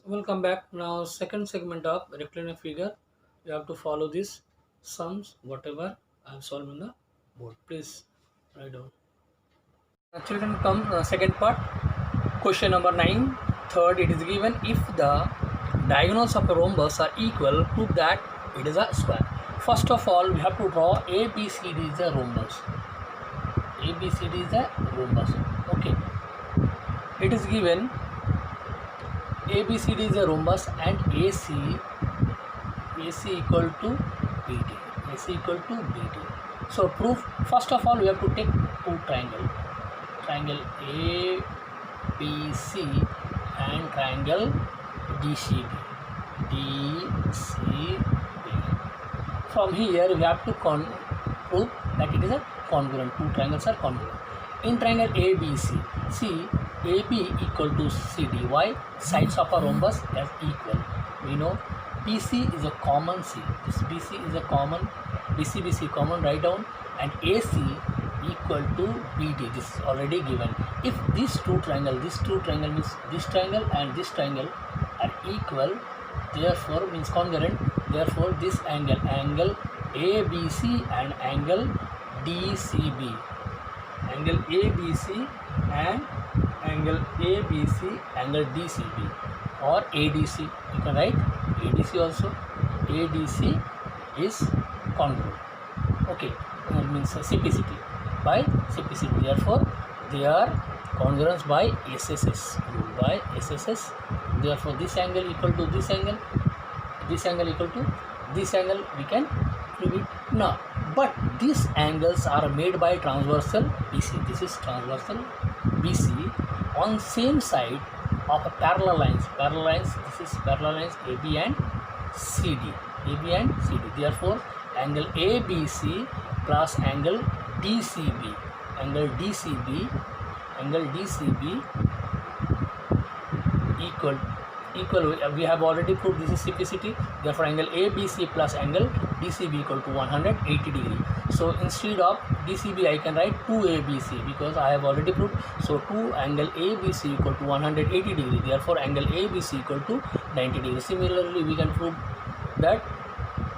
Welcome back. Now, second segment of rectilinear figure. You have to follow this sums, whatever I have solved in the board. Please write down. Children, come second part. Question number 9. Third, it is given if the diagonals of a rhombus are equal, prove that it is a square. First of all, we have to draw ABCD is a rhombus. ABCD is a rhombus. Okay. It is given ABCD is a rhombus and AC equal to BD. AC equal to BD. So proof, first of all we have to take two triangle ABC and triangle DCB. From here we have to prove that it is a congruent. Two triangles are congruent. In triangle ABC, see AB equal to CD. Why? Sides of a rhombus as equal. We know BC is a common C. This BC is a common, BC common, write down, and AC equal to BD. This is already given. If these two triangle means this triangle and this triangle are equal, therefore means congruent. Therefore this angle ABC and angle DCB. Angle ABC and angle DCB or ADC. You can write ADC also. ADC is congruent. Okay, that means simplicity. By simplicity, therefore they are congruence by SSS. By SSS, therefore this angle equal to this angle. This angle equal to this angle. We can prove it now. But these angles are made by transversal BC. This is transversal BC on same side of a parallel lines. This is parallel lines AB and CD. Therefore, angle ABC plus angle DCB. Angle DCB equal. We have already proved this is simplicity. Therefore, angle ABC plus angle DCB equal to 180 degree. So instead of DCB, I can write 2ABC because I have already proved. So 2 angle ABC equal to 180 degree. Therefore, angle ABC equal to 90 degree. Similarly, we can prove that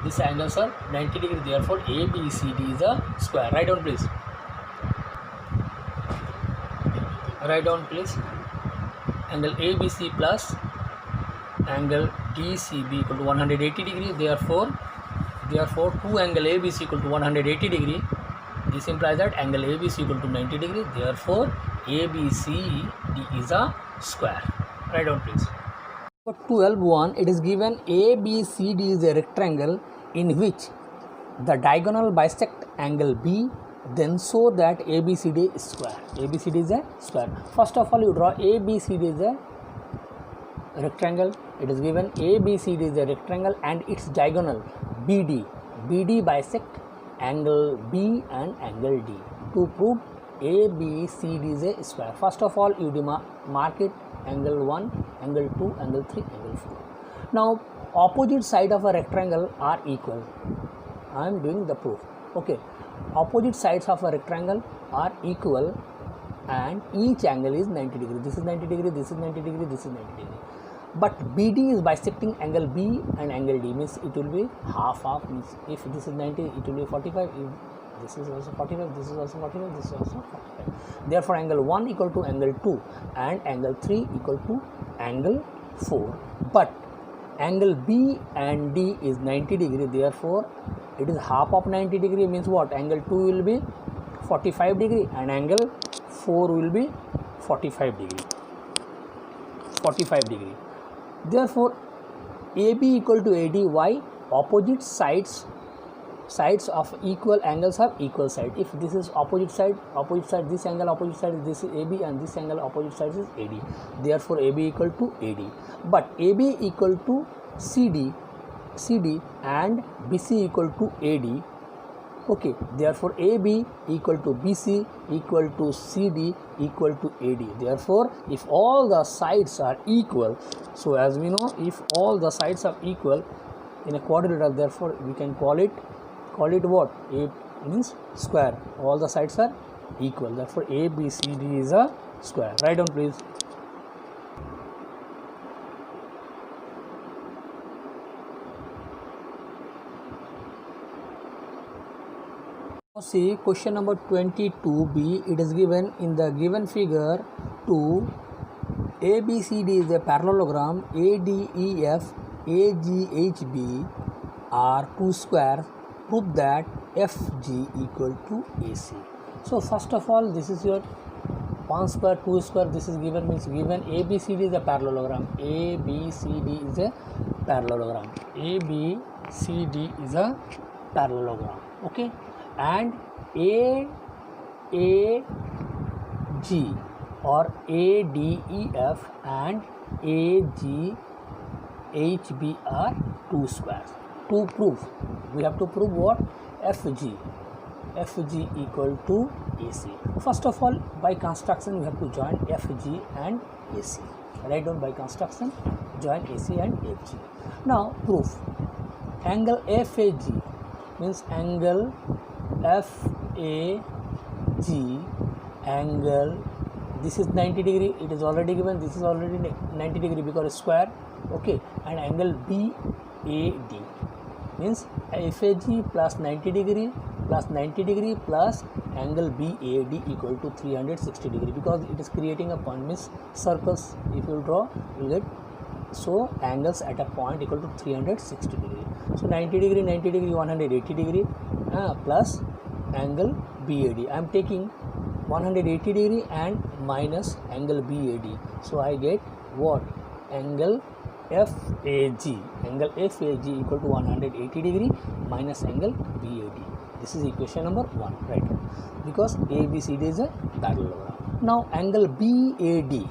these angles are 90 degree. Therefore, ABCD is a square. Write down, please. Angle ABC plus angle DCB equal to 180 degree. Therefore 2 angle ABC equal to 180 degree. This implies that angle ABC equal to 90 degree. Therefore ABCD is a square. Write down, please. For 12.1, it is given ABCD is a rectangle in which the diagonal bisect angle B, then show that ABCD is square. ABCD is a square. First of all, you draw ABCD is a rectangle. It is given ABCD is a rectangle and its diagonal BD bisect angle B and angle D. To prove ABCD is a square, first of all you mark it angle 1, angle 2, angle 3, angle 4. Now opposite side of a rectangle are equal. I am doing the proof. Okay, opposite sides of a rectangle are equal and each angle is 90 degree. This is 90 degree, this is 90 degree, this is 90 degree. But BD is bisecting angle B and angle D, means it will be half. Means if this is 90, it will be 45. If this is also 45, this is also 45, this is also 45. Therefore, angle 1 equal to angle 2 and angle 3 equal to angle 4. But angle B and D is 90 degree. Therefore, it is half of 90 degree, means what? Angle 2 will be 45 degree and angle 4 will be 45 degree. Therefore, AB equal to AD. Why? Opposite sides of equal angles have equal side. If this is opposite side, this angle opposite side, this is AB and this angle opposite side is AD. Therefore, AB equal to AD. But AB equal to CD and BC equal to AD. Okay, therefore AB equal to BC equal to CD equal to AD. Therefore, if all the sides are equal, so as we know, if all the sides are equal in a quadrilateral, therefore we can call it what? A means square. All the sides are equal. Therefore, ABCD is a square. Write down, please. See question number 22b. It is given in the given figure to ABCD is a parallelogram, ADEF, AGHB are two squares. Prove that FG equal to AC. So first of all, this is your 1 square, 2 square. This is given, means given ABCD is a parallelogram. ABCD is a parallelogram. ABCD is a parallelogram. Okay, and AAG or ADEF and AGHB are two squares. To prove, we have to prove what? FG equal to AC. First of all, by construction we have to join FG and AC. Write down by construction, join AC and FG. Now proof. Angle FAG means angle FAG angle, this is 90 degree, it is already given, this is already 90 degree because it's square. Okay, and angle BAD means FAG plus 90 degree plus 90 degree plus angle BAD equal to 360 degree, because it is creating a point, means circles if you draw you get, so angles at a point equal to 360 degree. So 90 degree 180 degree plus angle BAD. I am taking 180 degree and minus angle BAD, so I get what? Angle FAG. Angle FAG equal to 180 degree minus angle BAD. This is equation number 1, right? Because ABCD is a parallelogram. Now angle BAD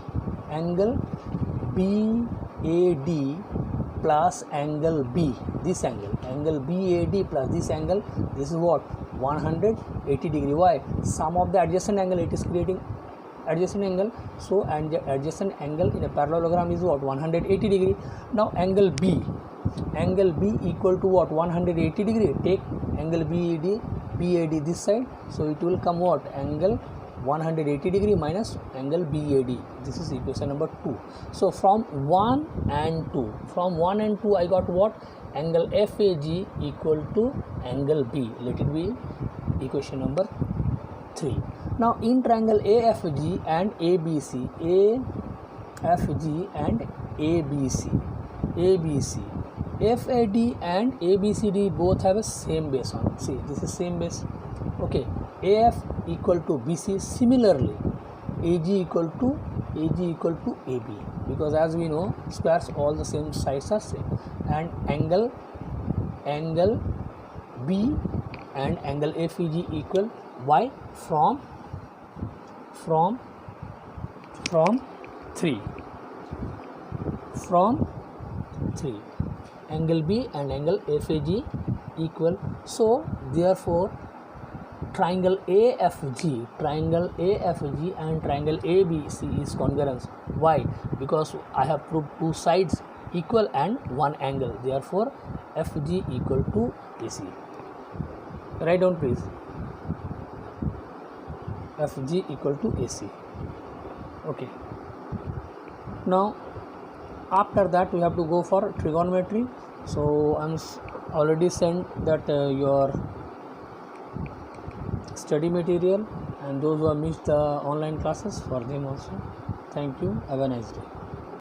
plus angle B, this angle BAD plus this angle, this is what? 180 degree. Why? Sum of the adjacent angle, it is creating adjacent angle, so and the adjacent angle in a parallelogram is what? 180 degree. Now angle B equal to what? 180 degree. Take angle BAD this side, so it will come what? Angle 180 degree minus angle BAD. This is equation number 2. So from 1 and 2, I got what? Angle FAG equal to angle B. Let it be equation number 3. Now in triangle AFG and ABC, FAD and ABCD both have a same base on. See, this is same base. Okay, AF equal to BC. Similarly, AG equal to AB, because as we know, squares all the same sides are same, and angle B and angle FEG equal. Why? From 3. From 3. Angle B and angle FAG equal. So therefore triangle AFG and triangle ABC is congruence. Why? Because I have proved two sides equal and one angle. Therefore FG equal to AC. Write down please. FG equal to AC. Okay. Now after that we have to go for trigonometry. So I'm already sent that your study material, and those who have missed the online classes, for them also. Thank you. Have a nice day.